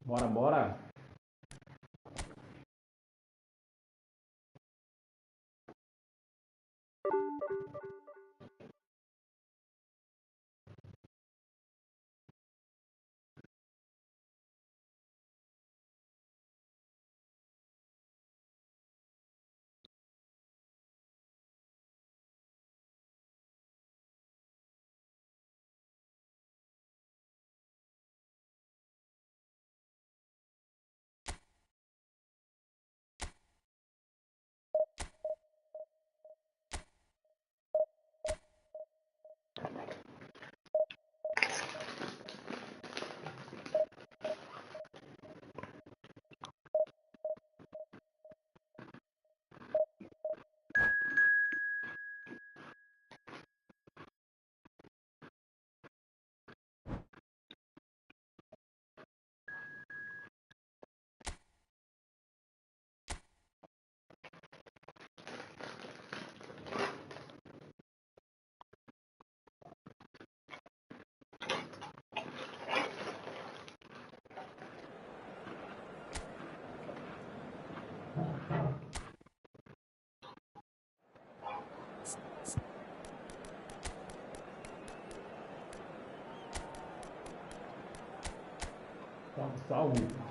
Bora, bora. Salve, salve.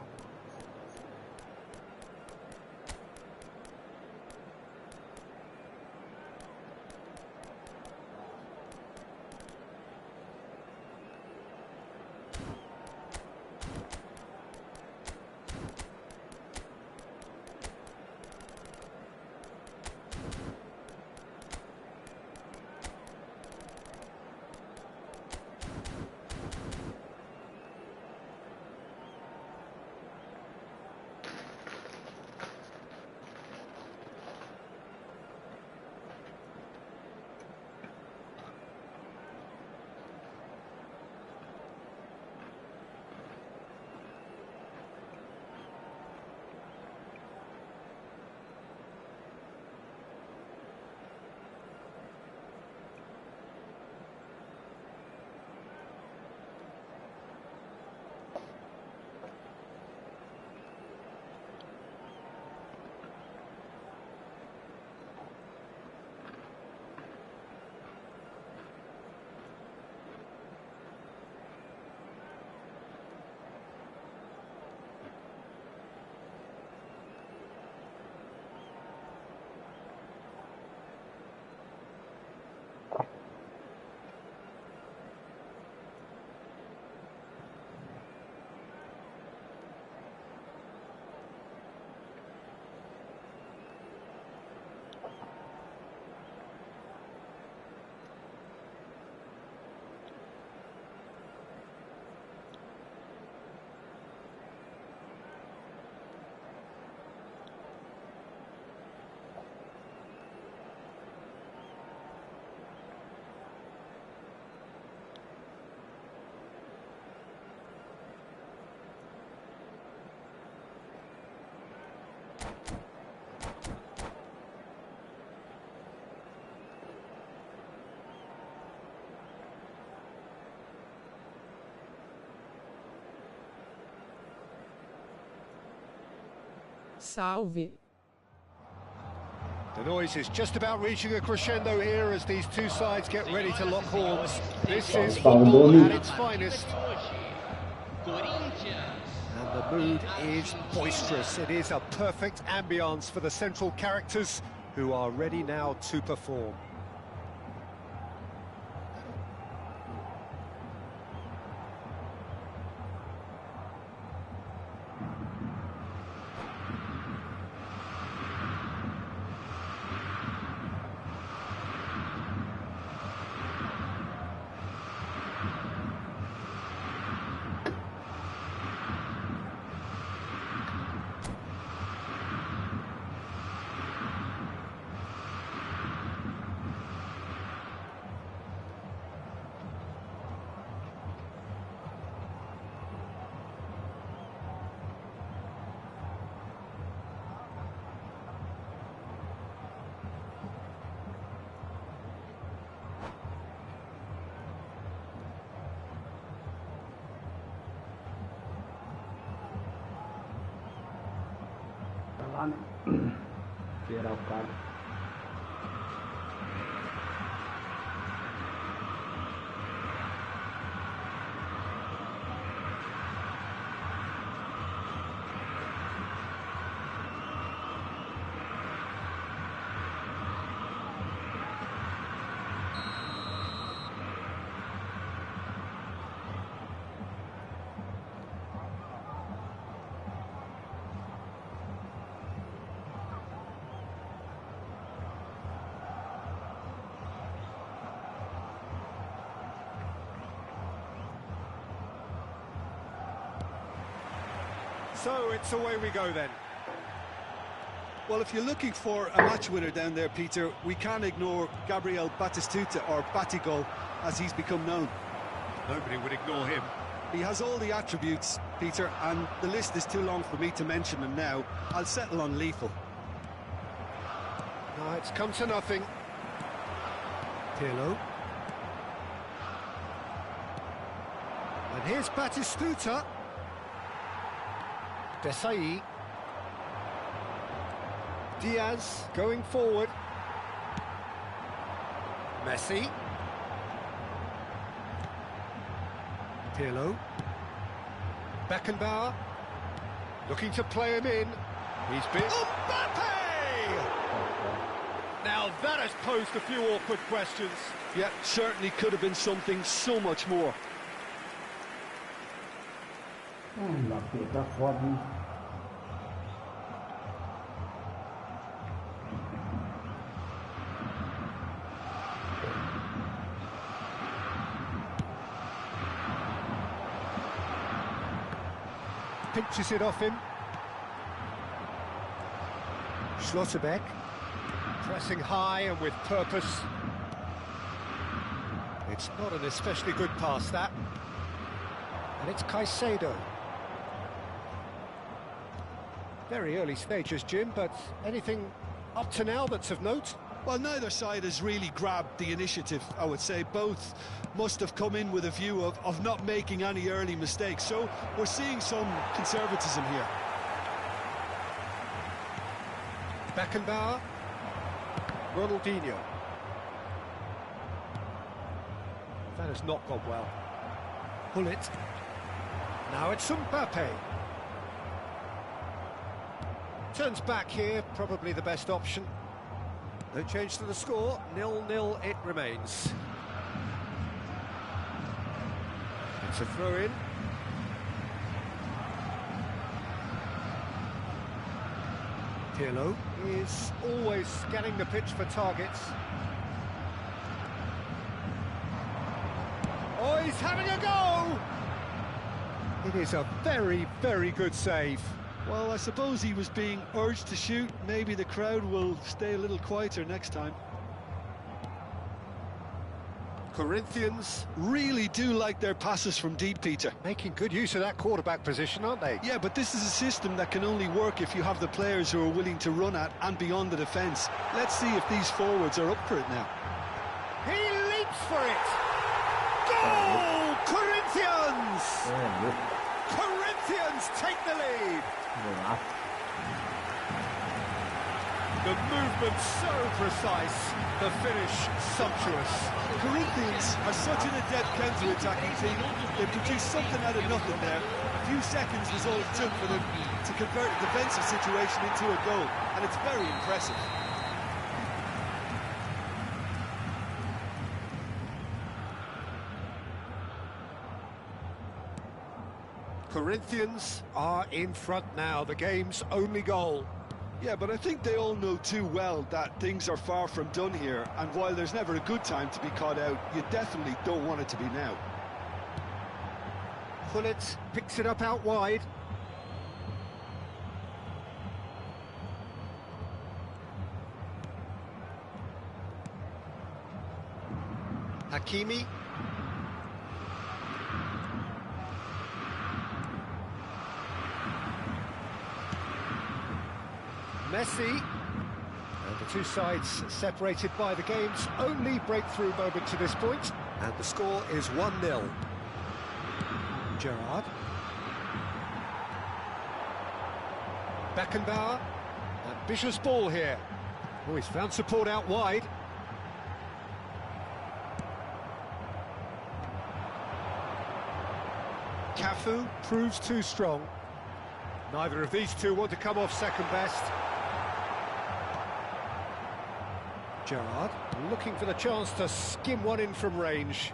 Salve. The noise is just about reaching a crescendo here as these two sides get ready to lock horns. This is football at its finest. And the mood is boisterous. It is a perfect ambience for the central characters who are ready now to perform. voltar, né? Esperar o cara. So it's away we go then. Well, if you're looking for a match winner down there, Peter, we can't ignore Gabriel Batistuta, or Batigol, as he's become known. Nobody would ignore him. He has all the attributes, Peter, and the list is too long for me to mention them now. I'll settle on lethal. No, it's come to nothing. Pirlo. And here's Batistuta. Desai. Diaz going forward. Messi. Pirlo. Beckenbauer. Looking to play him in. He's been... Mbappe! Now that has posed a few awkward questions. Yeah, certainly could have been something so much more. Mbappé tá foda, hein? Pinches it off him. Schlotterbeck. Pressing high and with purpose. It's not an especially good pass, that. And it's Caicedo. Very early stages, Jim, but anything up to now that's of note? Well, neither side has really grabbed the initiative, I would say. Both must have come in with a view of not making any early mistakes. So we're seeing some conservatism here. Beckenbauer. Ronaldinho. That has not gone well. Hullet. Now it's Mbappe. Turns back here, probably the best option. No change to the score, 0-0 it remains. It's a throw-in. Pirlo is always scanning the pitch for targets. Oh, he's having a go! It is a very, very good save. Well, I suppose he was being urged to shoot. Maybe the crowd will stay a little quieter next time. Corinthians really do like their passes from deep, Peter. making good use of that quarterback position, aren't they? Yeah, but this is a system that can only work if you have the players who are willing to run at and beyond the defence. Let's see if these forwards are up for it now. He leaps for it! Goal! Corinthians! Corinthians take the lead! The movement so precise, the finish sumptuous. Corinthians are such an adept counter-attacking team. They produced something out of nothing there. A few seconds was all it took for them to convert a defensive situation into a goal, and it's very impressive. Corinthians are in front now, the game's only goal. Yeah, but I think they all know too well that things are far from done here, and while there's never a good time to be caught out, you definitely don't want it to be now. Hullet picks it up out wide. Hakimi. Messi. And the two sides separated by the game's only breakthrough moment to this point. And the score is 1-0. Gerrard. Beckenbauer. Ambitious ball here. Oh, he's found support out wide. Cafu proves too strong. Neither of these two want to come off second best. Gerrard looking for the chance to skim one in from range.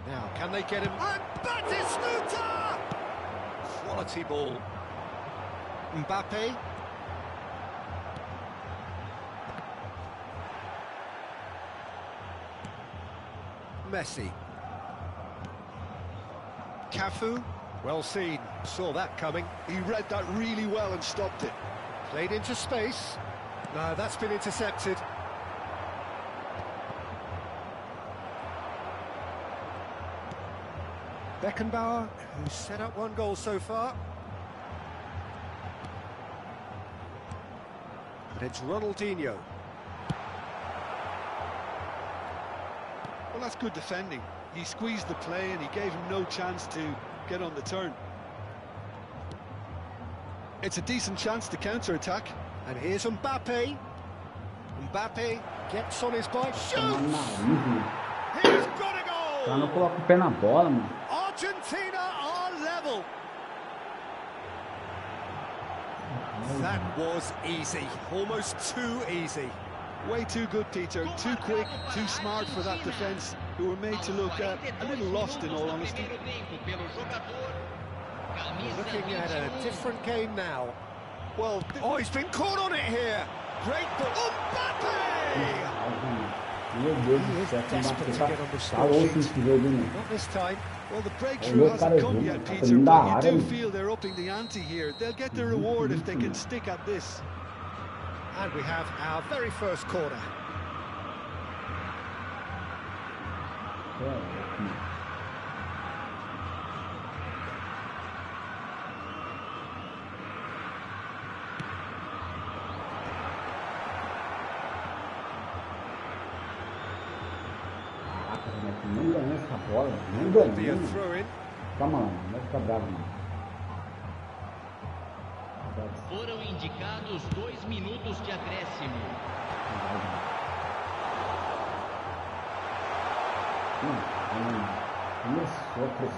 Now, can they get him? And Batistuta! Quality ball. Mbappe. Messi. Cafu, well seen, saw that coming. He read that really well and stopped it. Played into space. No, that's been intercepted. Beckenbauer, who's set up one goal so far. But it's Ronaldinho. Well, that's good defending. He squeezed the play and he gave him no chance to get on the turn. It's a decent chance to counter-attack. And here's Mbappe. Mbappe gets on his bike, shoots! He's got a goal! Ela não coloca o pé na bola, mano. Argentina are level. That was easy, almost too easy. Way too good, Peter. Too quick, too smart for that defence, who were made to look a little lost, in all honesty. Looking at a different game now. Well, oh, he's been caught on it here. Great ball. Mbappe! Meu Deus do céu, que tá louco esse jogo, né? Not this time. Well, the breakthrough hasn't come yet, Peter, but you do feel they're upping the ante here. They'll get the reward if they can stick at this. And we have our very first corner. Não ganhou essa bola, não Be a ganhou. throw in. Calma lá, não vai ficar bravo não. Foram indicados 2 minutos de acréscimo.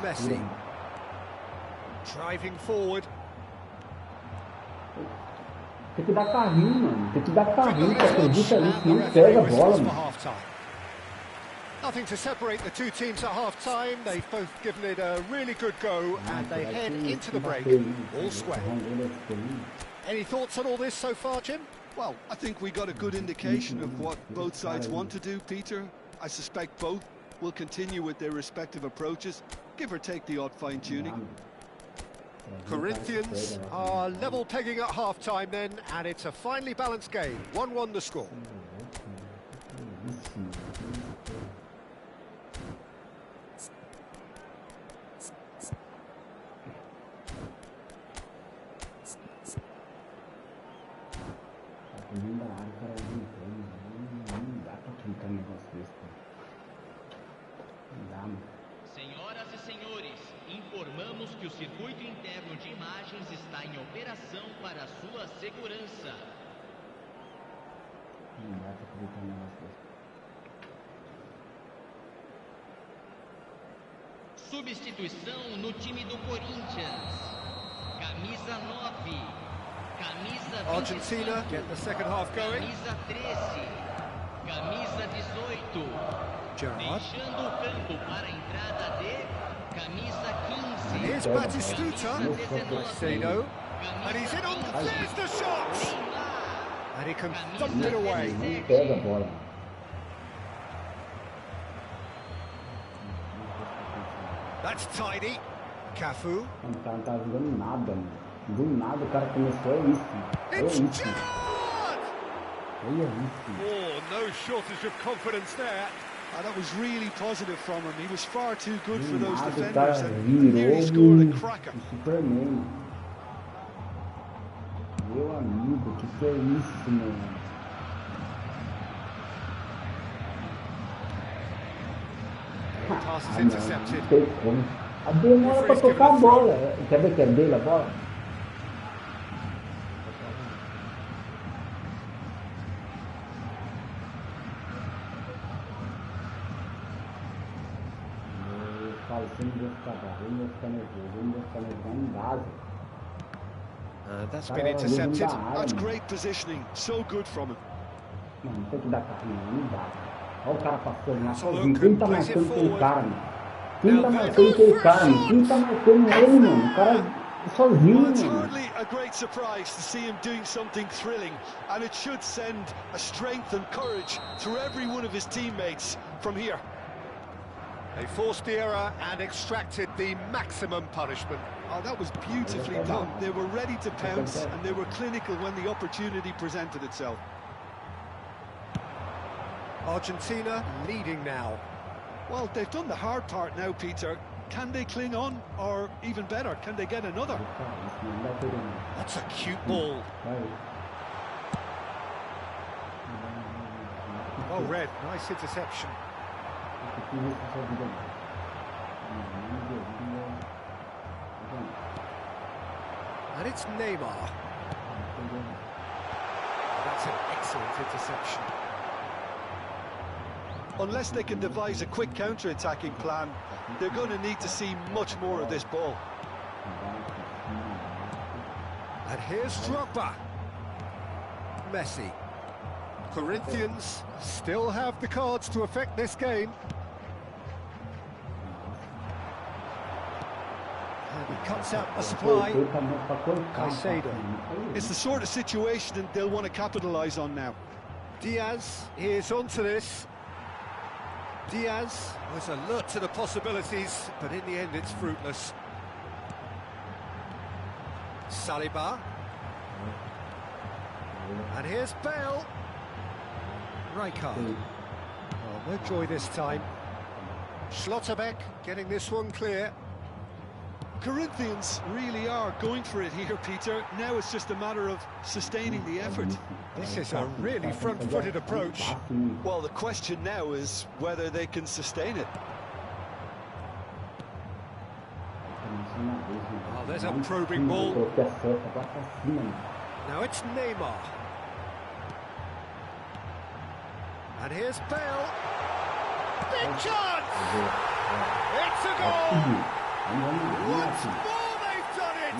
Messi. Driving forward. Tem que dar carrinho, mano. Tem que dar carrinho. Você acredita nisso? Não pega a bola, mano. Nothing to separate the two teams at half-time. They've both given it a really good go, and they head into the break all square. Any thoughts on all this so far, Jim? Well, I think we got a good indication of what both sides want to do, Peter. I suspect both will continue with their respective approaches, give or take the odd fine-tuning. Corinthians are level pegging at half-time then, and it's a finely balanced game. 1-1 the score. Senhoras e senhores, informamos que o circuito interno de imagens está em operação para sua segurança. Substituição no time do Corinthians. Camisa 9. Camisa 27. Argentina get the second half going. Camisa 13. Camisa 18. Gerrard. Deixando o campo para a entrada de camisa 15. Here's Batistuta. Marcelo. And he's in on there's the shot. And he can thump it away. Não pega a bola. That's tidy. Cafu. Não tá jogando nada, mano. Do nada o cara começou, é isso. É It's isso. Gerrard. Olha isso. Oh, no shortage of confidence there. That was really positive from him. He was far too good for Do those nada o defenders cara and nearly scored a virou cracker. o Superman. Meu amigo, que é isso, mano? Pass is Não, intercepted. não tem como. A demora pra tocar a bola. Quer ver que é dele a bola? Cara, você não vai ficar bravo, eu não vou ficar nervoso, eu não vou ficar nervoso, não dá, velho. That's Cara, been intercepted. That's mano. great positioning, so good from him. Mano, tem que dar carrinho, não dá. Olha o cara passando lá So Luke sozinho. Quem tá plays it marcando aquele forward. cara, mano? Quem tá marcando aquele cara, mano? Quem tá marcando ele, mano? O cara sozinho, Well, it's mano. hardly a great surprise to see him doing something thrilling, and it should send a strength and courage through every one of his teammates from here. They forced the error and extracted the maximum punishment. Oh, that was beautifully done. They were ready to pounce, and they were clinical when the opportunity presented itself. Argentina leading now. Well, they've done the hard part now, Peter. Can they cling on, or even better, can they get another? That's a cute ball. Well read, nice interception. And it's Neymar. That's an excellent interception. Unless they can devise a quick counter-attacking plan, they're going to need to see much more of this ball. And here's Drogba. Messi. Corinthians still have the cards to affect this game. And he cuts out the supply. Caicedo. It's the sort of situation that they'll want to capitalise on now. Diaz is onto this. Diaz was alert to the possibilities, but in the end it's fruitless. Saliba. And here's Bale. Rijkaard. Oh, no joy this time. Schlotterbeck getting this one clear. Corinthians really are going for it here, Peter. Now it's just a matter of sustaining the effort. This is a really front-footed approach. Well, the question now is whether they can sustain it. Oh, there's a probing ball. Now it's Neymar. And here's Bale. Big chance! It's a goal! Once more they've done it!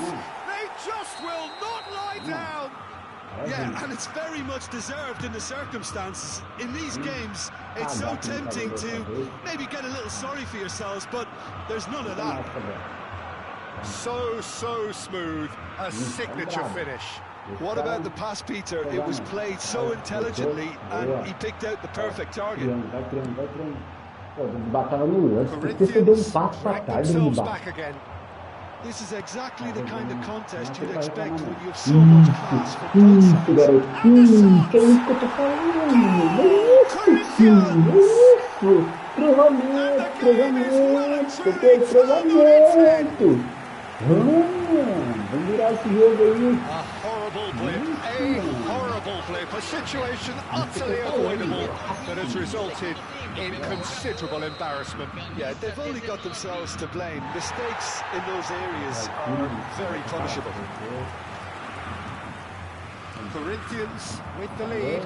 They just will not lie down! Yeah, and it's very much deserved in the circumstances. In these games, it's so tempting to maybe get a little sorry for yourselves, but there's none of that. So smooth. A signature finish. What about the pass, Peter? It was played so intelligently, and he picked out the perfect target. Corinthians drag themselves back again. This is exactly the kind of contest you'd expect when you have so much class for both sides. Vamos virar esse jogo aí. A horrible blip, a situation utterly avoidable that has resulted in considerable embarrassment. Yeah, they've only got themselves to blame. Mistakes in those areas are very punishable. Corinthians with the lead.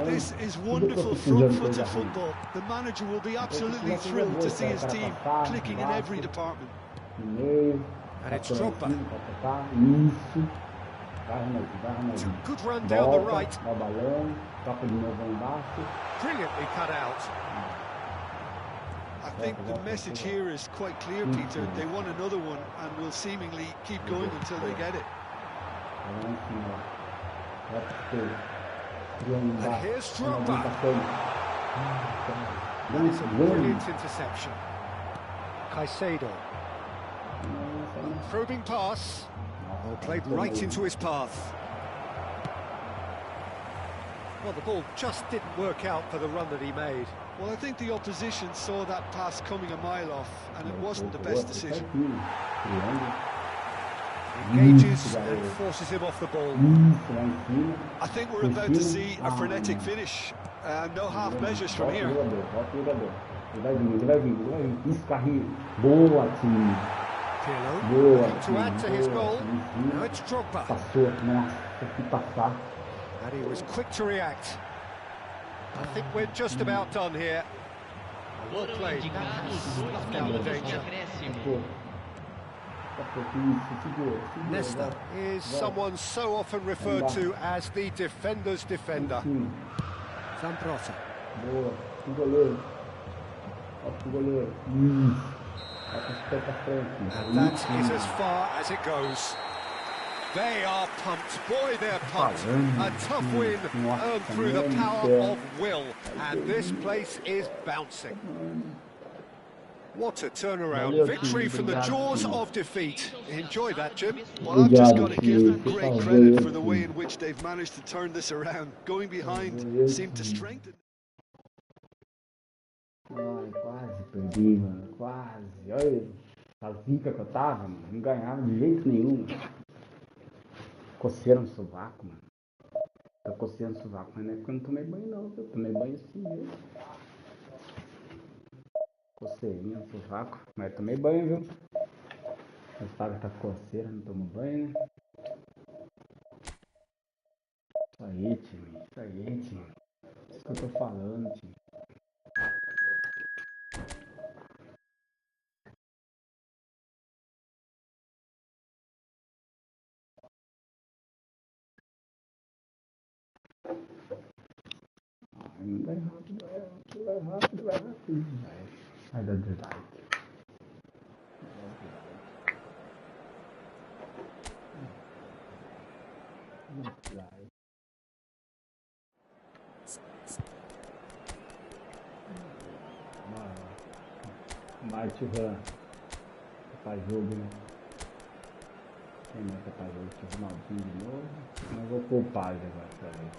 This is wonderful front-footed football. The manager will be absolutely thrilled to see his team clicking in every department. And it's Drogba. Isso. It's a good run down the right. Toca de novo embaixo. Brilliantly cut out. I think the message here is quite clear, Peter. They want another one and will seemingly keep going until they get it. And here's Drogba. That is a brilliant interception. Caicedo. Probing pass. Oh, played right into his path. Well, the ball just didn't work out for the run that he made. Well, I think the opposition saw that pass coming a mile off, and it wasn't the best decision. Engages and forces him off the ball. I think we're about to see a frenetic finish. No half measures from here. Ele vai vir. Isso, carrinho. Boa, time. Pirlo to add to his goal. Now it's Drogba. Passou, nossa, que passar. And he was quick to react. I think we're just about done here. Well Foram played. indicados Snuffed 2 out the minutos de danger. acréscimo. Nesta is someone so often referred to as the defender's defender. Zambrota. Boa. O goleiro. Ó, o goleiro. Vai com os pés pra frente. And that is as far as it goes. They are pumped. Boy, they're pumped. A tough win earned through the power of will. And this place is bouncing. What a turnaround. Victory from the jaws of defeat. Enjoy that, Jim. Well, I've just got to give them great credit for the way in which they've managed to turn this around. Going behind seemed to strengthen. Ai, quase perdi, mano. Quase. Olha a zica que eu tava, mano. Não ganhava de jeito nenhum. Coceira no sovaco, mano. Tô coceando no sovaco, mas não é porque eu não tomei banho, não. Eu tomei banho assim mesmo. Coceirinha no sovaco. Mas eu tomei banho, viu? Eu sabe que tá com coceira, não tomo banho, né? Isso aí, time. Isso aí, time. Isso que eu tô falando, time. Vai rápido, vai rápido, vai rápido. Vai dar dislike. Dislike. Marte Ran. Faz jogo, né? Quem mais que faz jogo? Deixa eu Ronaldinho de novo. Mas eu vou poupar agora pra ver.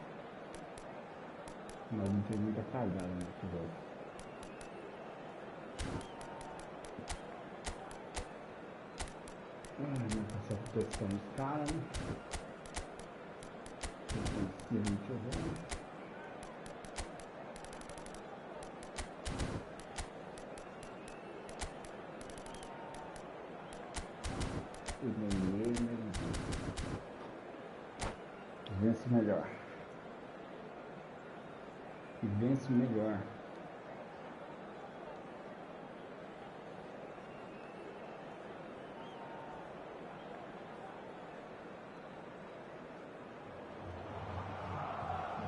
Mas não tem muita cagada nesse jogo. Não passar proteção nos caras, né? Defensivamente. Vence melhor. E vence melhor.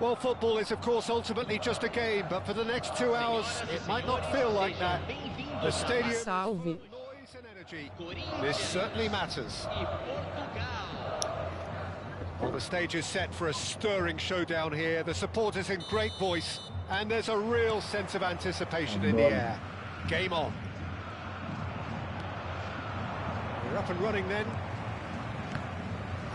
Well, football is, of course, ultimately just a game, but for the next 2 hours, it might not feel like that. The stadium is full of Salve. noise and energy. This certainly matters. Well, the stage is set for a stirring showdown here. The supporters in great voice, and there's a real sense of anticipation in the air. Game on. We're up and running then.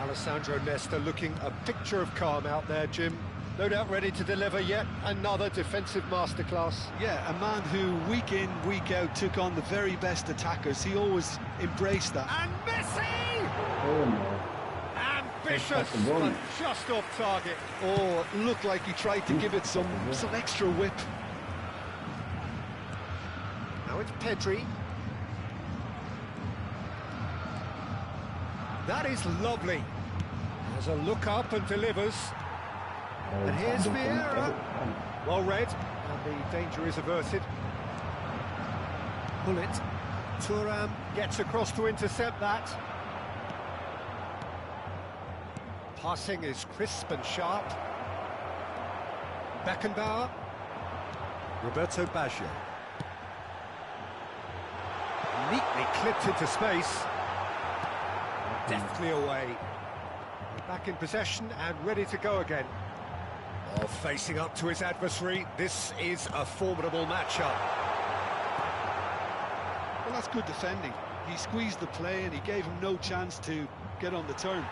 Alessandro Nesta looking a picture of calm out there, Jim. No doubt ready to deliver yet another defensive masterclass. Yeah, a man who week in, week out took on the very best attackers. He always embraced that. And Messi! Oh, no. Ambitious, but just off target. Oh, looked like he tried to give it some extra whip. Now it's Pedri. That is lovely. Has a look up and delivers. And here's Vieira. Well read, and the danger is averted. Bullet. Thuram gets across to intercept that. Passing is crisp and sharp. Beckenbauer. Roberto Baggio. Neatly clipped into space. Deftly away. Back in possession and ready to go again. Oh, facing up to his adversary. This is a formidable matchup. Well, that's good defending. He squeezed the play and he gave him no chance to get on the turn.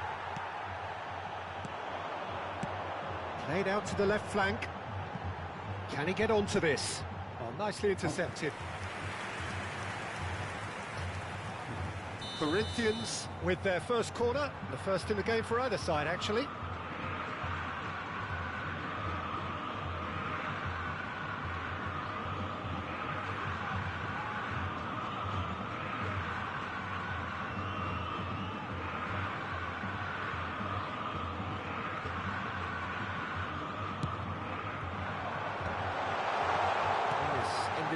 Played out to the left flank. Can he get onto this? Oh, nicely intercepted. Corinthians with their first corner. The first in the game for either side, actually.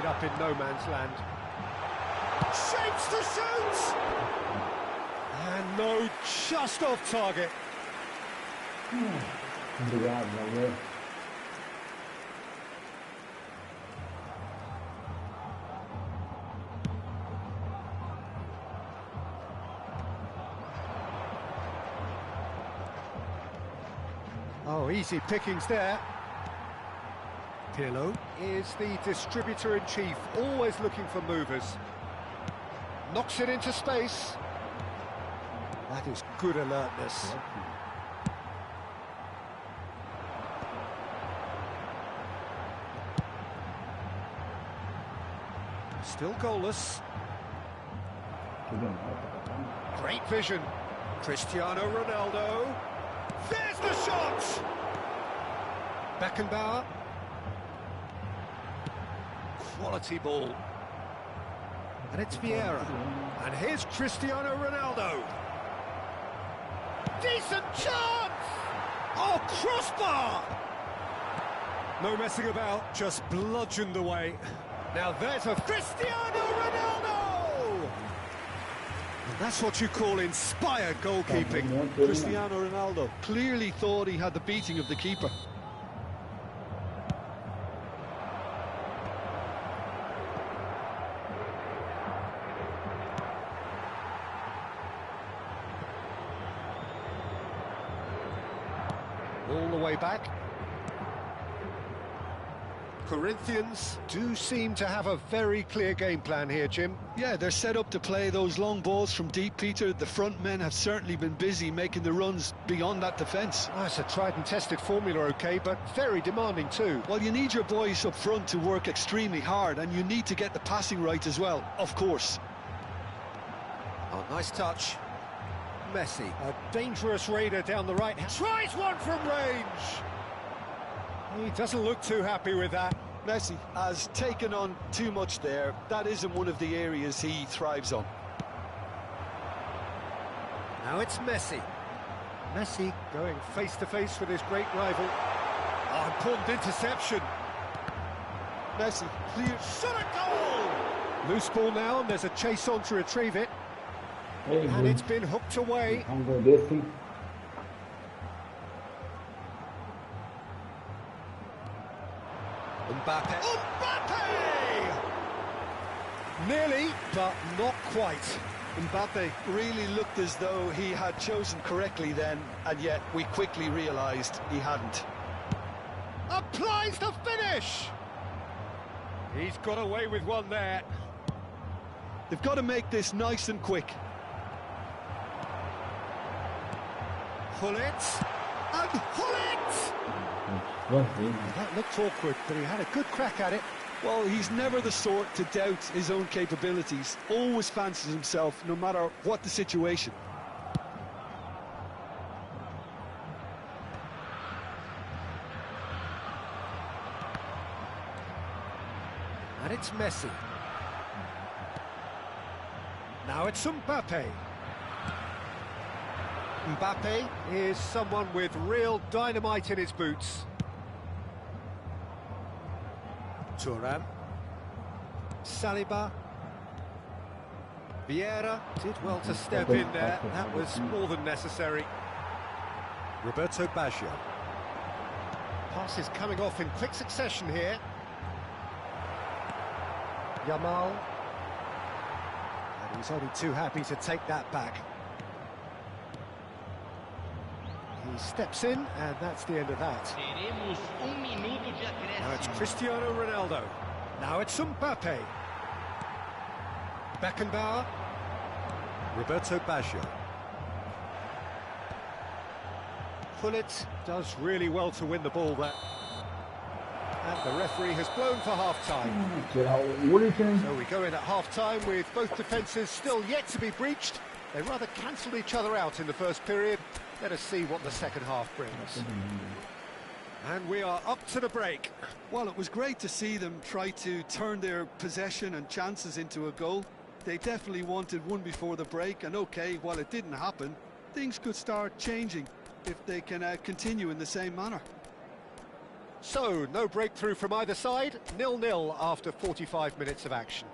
up in no man's land. Shapes to shoot! And no, just off target. Obrigado, valeu. Oh, easy pickings there. Pirlo is the distributor-in-chief, always looking for movers. Knocks it into space. That is good alertness. Still goalless. Great vision. Cristiano Ronaldo. There's the shot! Beckenbauer. Quality ball. And it's Vieira. And here's Cristiano Ronaldo. Decent chance! Oh, crossbar! No messing about, just bludgeoned away. Now there's a Cristiano Ronaldo! And that's what you call inspired goalkeeping. Cristiano Ronaldo clearly thought he had the beating of the keeper. All the way back. Corinthians do seem to have a very clear game plan here, Jim. Yeah, they're set up to play those long balls from deep, Peter. The front men have certainly been busy making the runs beyond that defence. Oh, it's a tried and tested formula, OK, but very demanding too. Well, you need your boys up front to work extremely hard, and you need to get the passing right as well, of course. Oh, nice touch. Messi, a dangerous raider down the right. Tries one from range! He doesn't look too happy with that. Messi has taken on too much there. That isn't one of the areas he thrives on. Now it's Messi. Messi going face-to-face with his great rival. Oh, important interception. Messi, clear. Shot a goal! Loose ball now, and there's a chase on to retrieve it. Hey, And it's been hooked away. Vamos ver desse. Mbappe. Mbappe! Nearly, but not quite. Mbappe really looked as though he had chosen correctly then, and yet we quickly realised he hadn't. Applies the finish! He's got away with one there. They've got to make this nice and quick. Hullet. And Hullet! That looked awkward, but he had a good crack at it. Well, he's never the sort to doubt his own capabilities. Always fancies himself, no matter what the situation. And it's Messi. Now it's Mbappe. Mbappe is someone with real dynamite in his boots. Thuram. Saliba. Vieira did well to step in there. That was more than necessary. Roberto Baggio. Passes coming off in quick succession here. Yamal. And he's only too happy to take that back. He steps in, and that's the end of that. Teremos minuto de Now it's acréscimo. Cristiano Ronaldo. Now it's Mbappe. Beckenbauer. Roberto Baggio. Hullet does really well to win the ball there. And the referee has blown for half-time. Tirar o último. So we go in at half-time with both defences still yet to be breached. They rather cancelled each other out in the first period. Let us see what the second half brings. And we are up to the break. Well, it was great to see them try to turn their possession and chances into a goal. They definitely wanted one before the break, and okay, while it didn't happen, things could start changing if they can continue in the same manner. So, no breakthrough from either side, 0-0 after 45 minutes of action.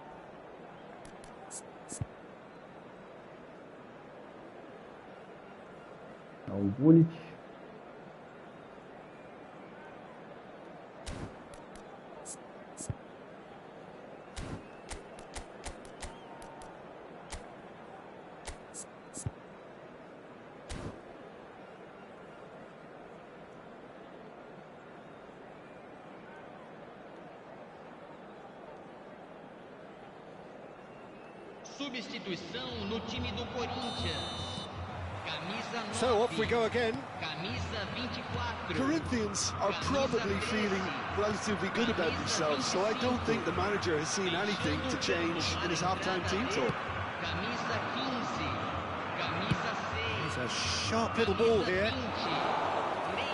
É o Gullit. Substituição no time do Corinthians. Camisa 9. So off we go again. Camisa 24. Corinthians are probably feeling relatively good about themselves, so I don't think the manager has seen anything to change in his half-time team talk. Camisa 15. Camisa 6. It's a sharp little ball here.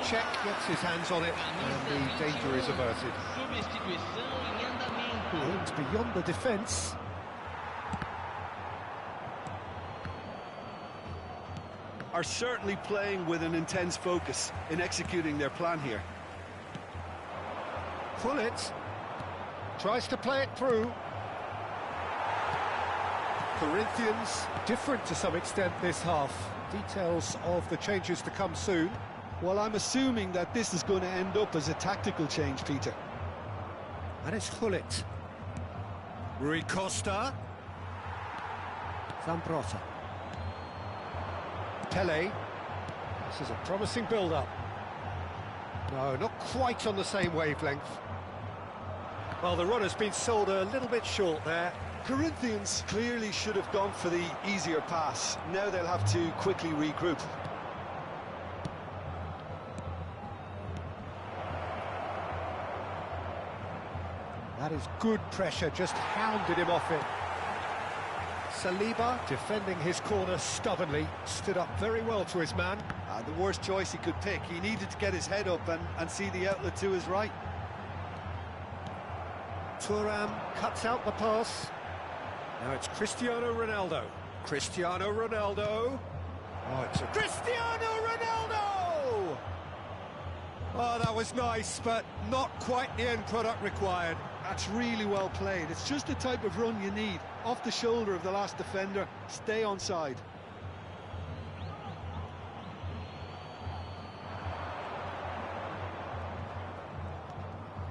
Check gets his hands on it, and the danger is averted. Substituição em andamento. Aims beyond the defence. Are certainly playing with an intense focus in executing their plan here. Pullet tries to play it through. Corinthians different to some extent this half. Details of the changes to come soon. Well, I'm assuming that this is going to end up as a tactical change, Peter. And it's Pullet. Rui Costa. Zambrotta. Pele. This is a promising build-up. No, not quite on the same wavelength. Well, the run has been sold a little bit short there. Corinthians clearly should have gone for the easier pass. Now they'll have to quickly regroup. That is good pressure, just hounded him off it. Saliba, defending his corner stubbornly, stood up very well to his man. The worst choice he could pick. He needed to get his head up and see the outlet to his right. Thuram cuts out the pass. Now it's Cristiano Ronaldo. Cristiano Ronaldo. Oh, it's a Cristiano Ronaldo! Oh, that was nice, but not quite the end product required. That's really well played. It's just the type of run you need. Off the shoulder of the last defender, stay onside.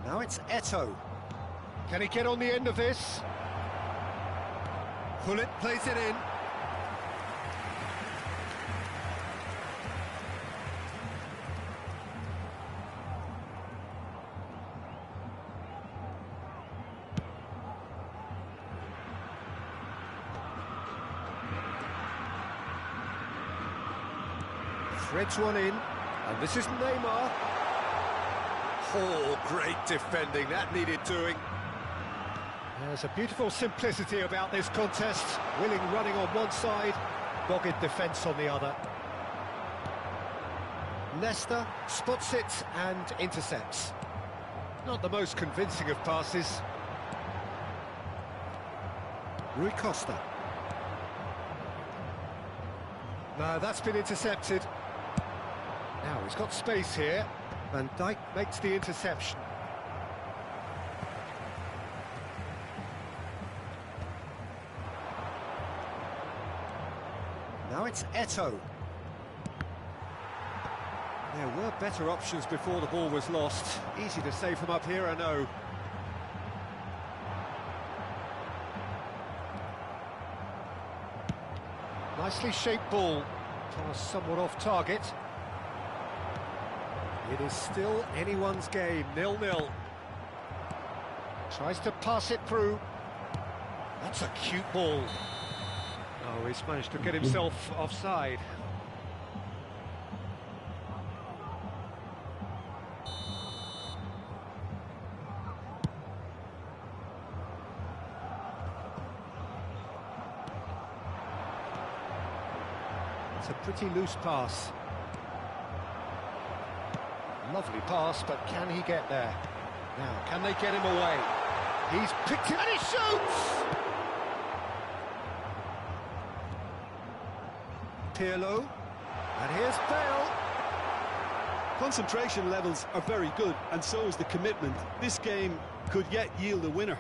Now it's Eto'o. Can he get on the end of this? Pullet plays it in. Threads one in, and this is Neymar. Oh, great defending, that needed doing. There's a beautiful simplicity about this contest. Willing running on one side, dogged defence on the other. Leicester spots it and intercepts. Not the most convincing of passes. Rui Costa. No, that's been intercepted. Now he's got space here. Van Dijk makes the interception. Now it's Eto'o. There were better options before the ball was lost. Easy to say from up here, I know. Nicely shaped ball. Pass somewhat off target. It is still anyone's game, 0-0. Tries to pass it through. That's a cute ball. Oh, he's managed to get himself offside. It's a pretty loose pass. Lovely pass, but can he get there? Now, can they get him away? He's picked it and he shoots! Pirlo, and here's Bale. Concentration levels are very good, and so is the commitment. This game could yet yield a winner.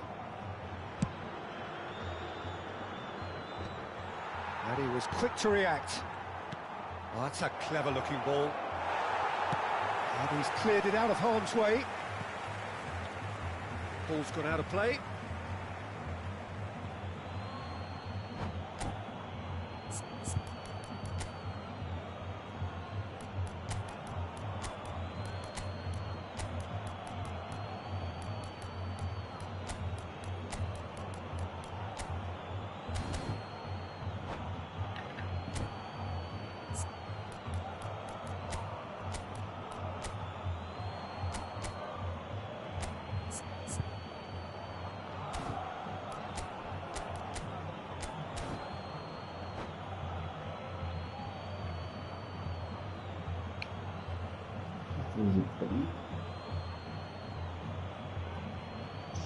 And he was quick to react. Oh, that's a clever-looking ball. And he's cleared it out of harm's way. Ball's gone out of play.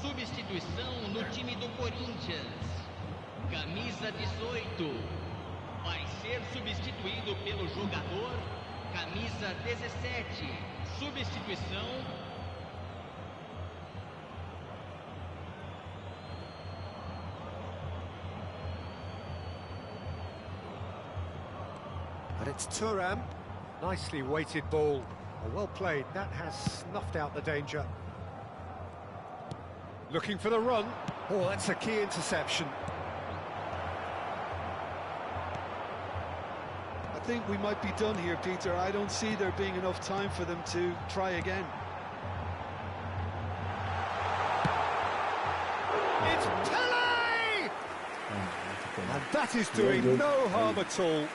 Substituição no time do Corinthians. Camisa 18. Vai ser substituído pelo jogador camisa 17. Substituição. And it's Thuram. Nicely weighted ball. Well played. That has snuffed out the danger. Looking for the run. Oh, that's a key interception. I think we might be done here, Peter. I don't see there being enough time for them to try again. It's Pele! And that is doing no harm at all.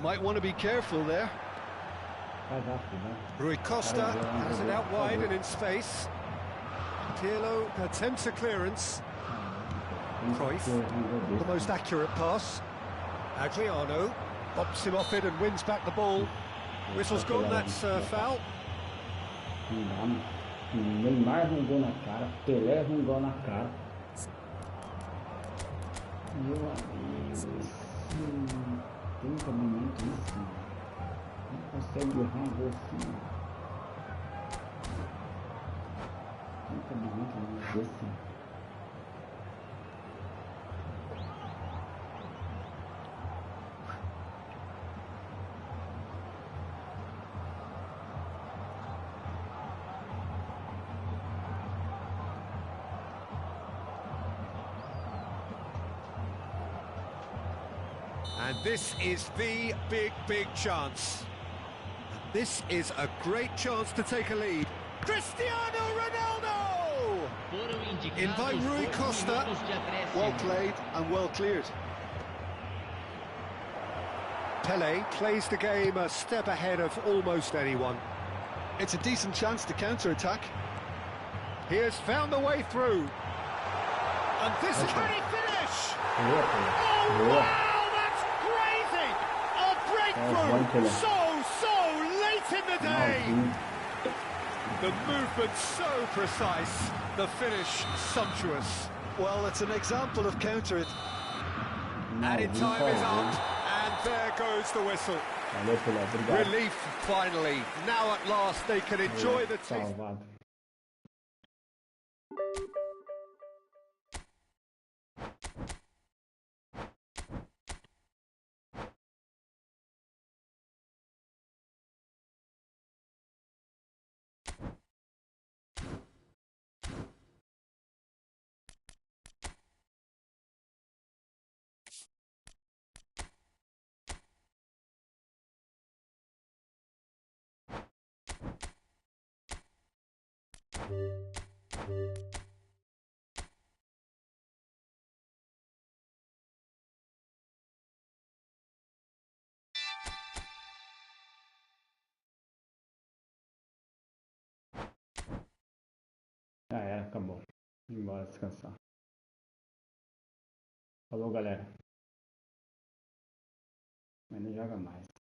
Might want to be careful there. Rui Costa has it out wide and in space. Pirlo attempts a clearance. Cruyff, the most accurate pass. Adriano bumps him off it and wins back the ball. Whistle's gone, that's foul. Neymar arrumou na cara, Pelé arrumou na cara. Meu amigo, tem cabimento isso. Não consegue errar um gol assim. Tem cabimento um gol assim. And this is the big chance. And this is a great chance to take a lead. Cristiano Ronaldo! In by Rui Costa. Well played and well cleared. Pele plays the game a step ahead of almost anyone. It's a decent chance to counter-attack. He has found the way through. And this can he finish? Oh, wow! Breakthrough! So late in the day! The movement so precise, the finish sumptuous. Well, it's an example of counter it. Added time is up, and there goes the whistle. Relief finally. Now at last they can enjoy the taste. Já era, acabou. Vou embora descansar. Falou, galera. Mas não joga mais.